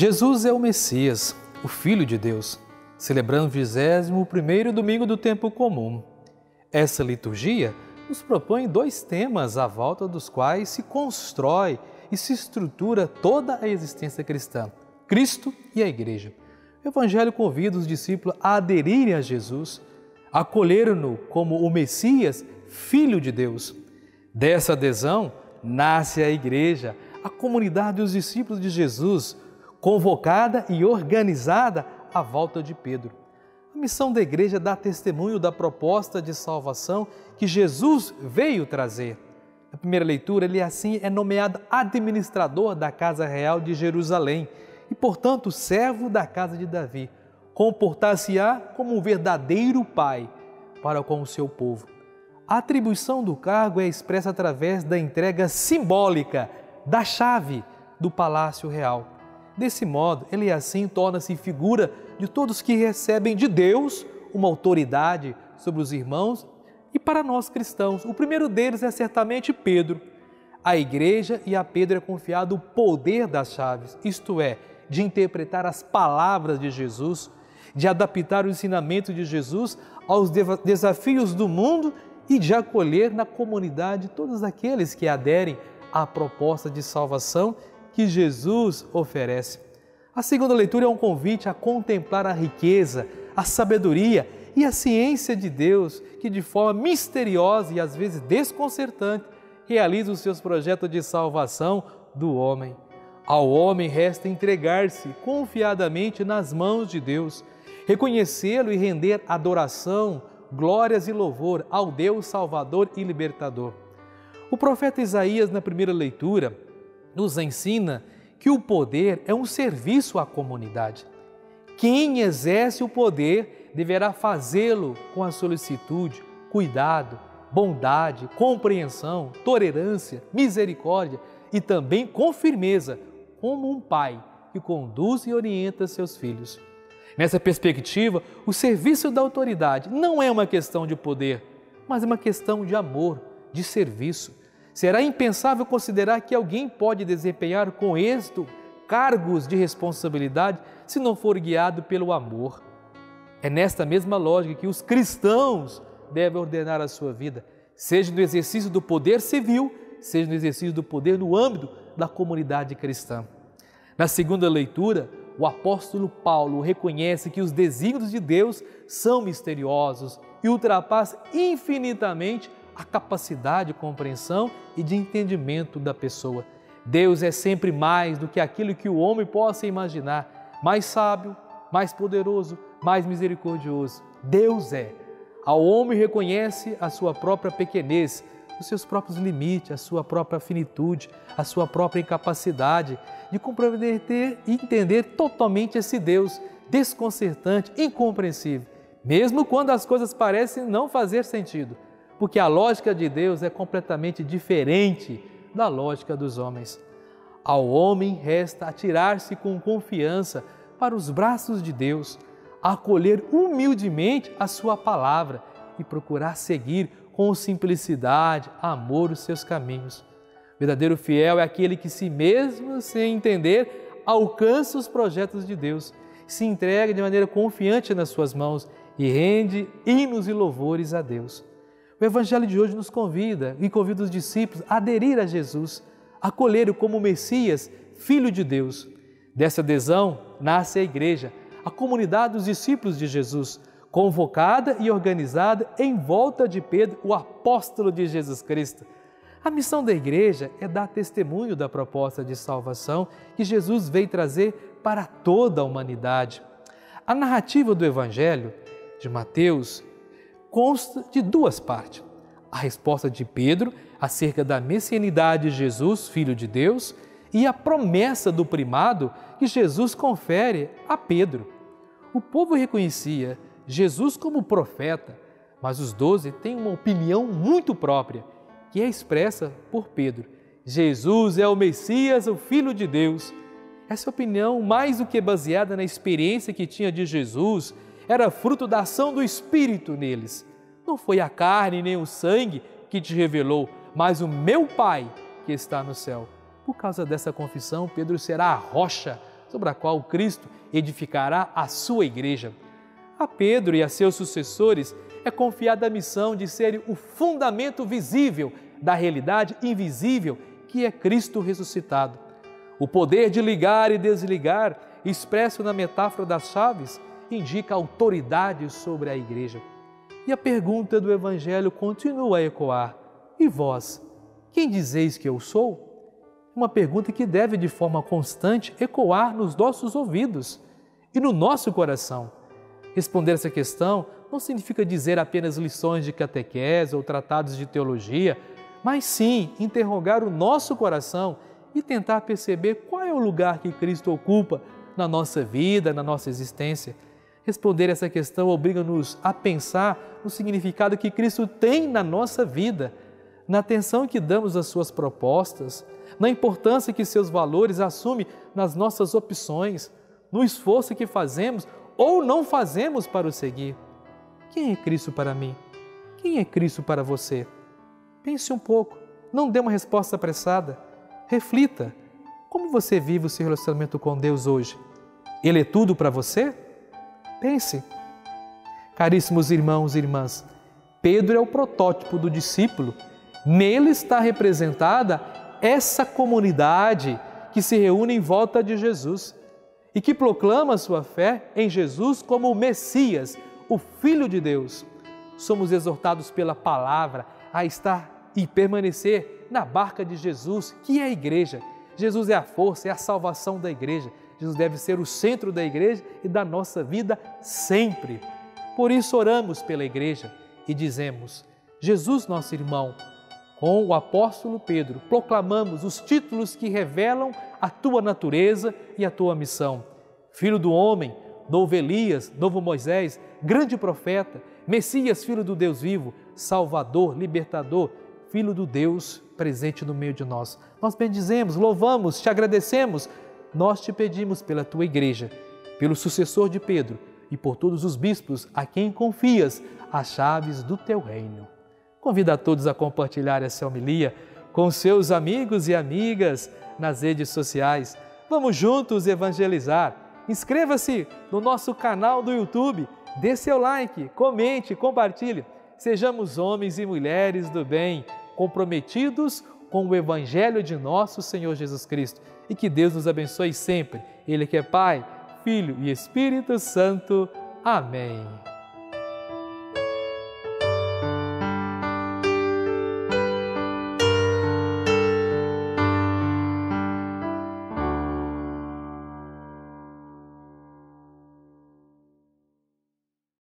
Jesus é o Messias, o Filho de Deus, celebrando o 21º domingo do tempo comum. Essa liturgia nos propõe dois temas à volta dos quais se constrói e se estrutura toda a existência cristã: Cristo e a Igreja. O Evangelho convida os discípulos a aderirem a Jesus, a acolher-no como o Messias, Filho de Deus. Dessa adesão nasce a Igreja, a comunidade dos discípulos de Jesus, convocada e organizada à volta de Pedro. A missão da Igreja dá testemunho da proposta de salvação que Jesus veio trazer. Na primeira leitura, ele assim é nomeado administrador da casa real de Jerusalém e, portanto, servo da casa de Davi. Comportar-se-á como um verdadeiro pai para com o seu povo. A atribuição do cargo é expressa através da entrega simbólica da chave do palácio real. Desse modo, ele assim torna-se figura de todos que recebem de Deus uma autoridade sobre os irmãos e para nós cristãos. O primeiro deles é certamente Pedro. A Igreja e a Pedro é confiado o poder das chaves, isto é, de interpretar as palavras de Jesus, de adaptar o ensinamento de Jesus aos desafios do mundo e de acolher na comunidade todos aqueles que aderem à proposta de salvação que Jesus oferece. A segunda leitura é um convite a contemplar a riqueza, a sabedoria e a ciência de Deus, que de forma misteriosa e às vezes desconcertante realiza os seus projetos de salvação do homem. Ao homem resta entregar-se confiadamente nas mãos de Deus, reconhecê-lo e render adoração, glórias e louvor ao Deus Salvador e Libertador. O profeta Isaías, na primeira leitura, nos ensina que o poder é um serviço à comunidade. Quem exerce o poder deverá fazê-lo com a solicitude, cuidado, bondade, compreensão, tolerância, misericórdia e também com firmeza, como um pai que conduz e orienta seus filhos. Nessa perspectiva, o serviço da autoridade não é uma questão de poder, mas é uma questão de amor, de serviço. Será impensável considerar que alguém pode desempenhar com êxito cargos de responsabilidade se não for guiado pelo amor. É nesta mesma lógica que os cristãos devem ordenar a sua vida, seja no exercício do poder civil, seja no exercício do poder no âmbito da comunidade cristã. Na segunda leitura, o apóstolo Paulo reconhece que os desígnios de Deus são misteriosos e ultrapassam infinitamente a capacidade de compreensão e de entendimento da pessoa. Deus é sempre mais do que aquilo que o homem possa imaginar, mais sábio, mais poderoso, mais misericordioso. Deus é. Ao homem reconhece a sua própria pequenez, os seus próprios limites, a sua própria finitude, a sua própria incapacidade de compreender e entender totalmente esse Deus desconcertante, incompreensível, mesmo quando as coisas parecem não fazer sentido, porque a lógica de Deus é completamente diferente da lógica dos homens. Ao homem resta atirar-se com confiança para os braços de Deus, acolher humildemente a sua palavra e procurar seguir com simplicidade, amor os seus caminhos. O verdadeiro fiel é aquele que, se mesmo sem entender, alcança os projetos de Deus, se entrega de maneira confiante nas suas mãos e rende hinos e louvores a Deus. O Evangelho de hoje nos convida e convida os discípulos a aderir a Jesus, a acolher-o como Messias, Filho de Deus. Dessa adesão nasce a Igreja, a comunidade dos discípulos de Jesus, convocada e organizada em volta de Pedro, o apóstolo de Jesus Cristo. A missão da Igreja é dar testemunho da proposta de salvação que Jesus veio trazer para toda a humanidade. A narrativa do Evangelho de Mateus consta de duas partes. A resposta de Pedro acerca da messianidade de Jesus, Filho de Deus, e a promessa do primado que Jesus confere a Pedro. O povo reconhecia Jesus como profeta, mas os 12 têm uma opinião muito própria, que é expressa por Pedro. Jesus é o Messias, o Filho de Deus. Essa opinião, mais do que baseada na experiência que tinha de Jesus, era fruto da ação do Espírito neles. Não foi a carne nem o sangue que te revelou, mas o meu Pai que está no céu. Por causa dessa confissão, Pedro será a rocha sobre a qual Cristo edificará a sua igreja. A Pedro e a seus sucessores é confiada a missão de serem o fundamento visível da realidade invisível que é Cristo ressuscitado. O poder de ligar e desligar, expresso na metáfora das chaves, indica autoridade sobre a igreja. E a pergunta do Evangelho continua a ecoar: e vós, quem dizeis que eu sou? Uma pergunta que deve de forma constante ecoar nos nossos ouvidos e no nosso coração. Responder essa questão não significa dizer apenas lições de catequese ou tratados de teologia, mas sim interrogar o nosso coração e tentar perceber qual é o lugar que Cristo ocupa na nossa vida, na nossa existência. Responder essa questão obriga-nos a pensar no significado que Cristo tem na nossa vida, na atenção que damos às suas propostas, na importância que seus valores assumem nas nossas opções, no esforço que fazemos ou não fazemos para o seguir. Quem é Cristo para mim? Quem é Cristo para você? Pense um pouco, não dê uma resposta apressada. Reflita, como você vive o seu relacionamento com Deus hoje? Ele é tudo para você? Pense. Caríssimos irmãos e irmãs, Pedro é o protótipo do discípulo. Nele está representada essa comunidade que se reúne em volta de Jesus e que proclama sua fé em Jesus como o Messias, o Filho de Deus. Somos exortados pela palavra a estar e permanecer na barca de Jesus, que é a igreja. Jesus é a força, é a salvação da igreja. Jesus deve ser o centro da igreja e da nossa vida sempre. Por isso oramos pela igreja e dizemos: Jesus, nosso irmão, com o apóstolo Pedro, proclamamos os títulos que revelam a tua natureza e a tua missão. Filho do homem, novo Elias, novo Moisés, grande profeta, Messias, filho do Deus vivo, Salvador, libertador, Filho do Deus presente no meio de nós. Nós bendizemos, louvamos, te agradecemos. Nós te pedimos pela tua igreja, pelo sucessor de Pedro e por todos os bispos a quem confias as chaves do teu reino. Convido a todos a compartilhar essa homilia com seus amigos e amigas nas redes sociais. Vamos juntos evangelizar. Inscreva-se no nosso canal do YouTube, dê seu like, comente, compartilhe. Sejamos homens e mulheres do bem, comprometidos com o Evangelho de nosso Senhor Jesus Cristo. E que Deus nos abençoe sempre. Ele que é Pai, Filho e Espírito Santo. Amém.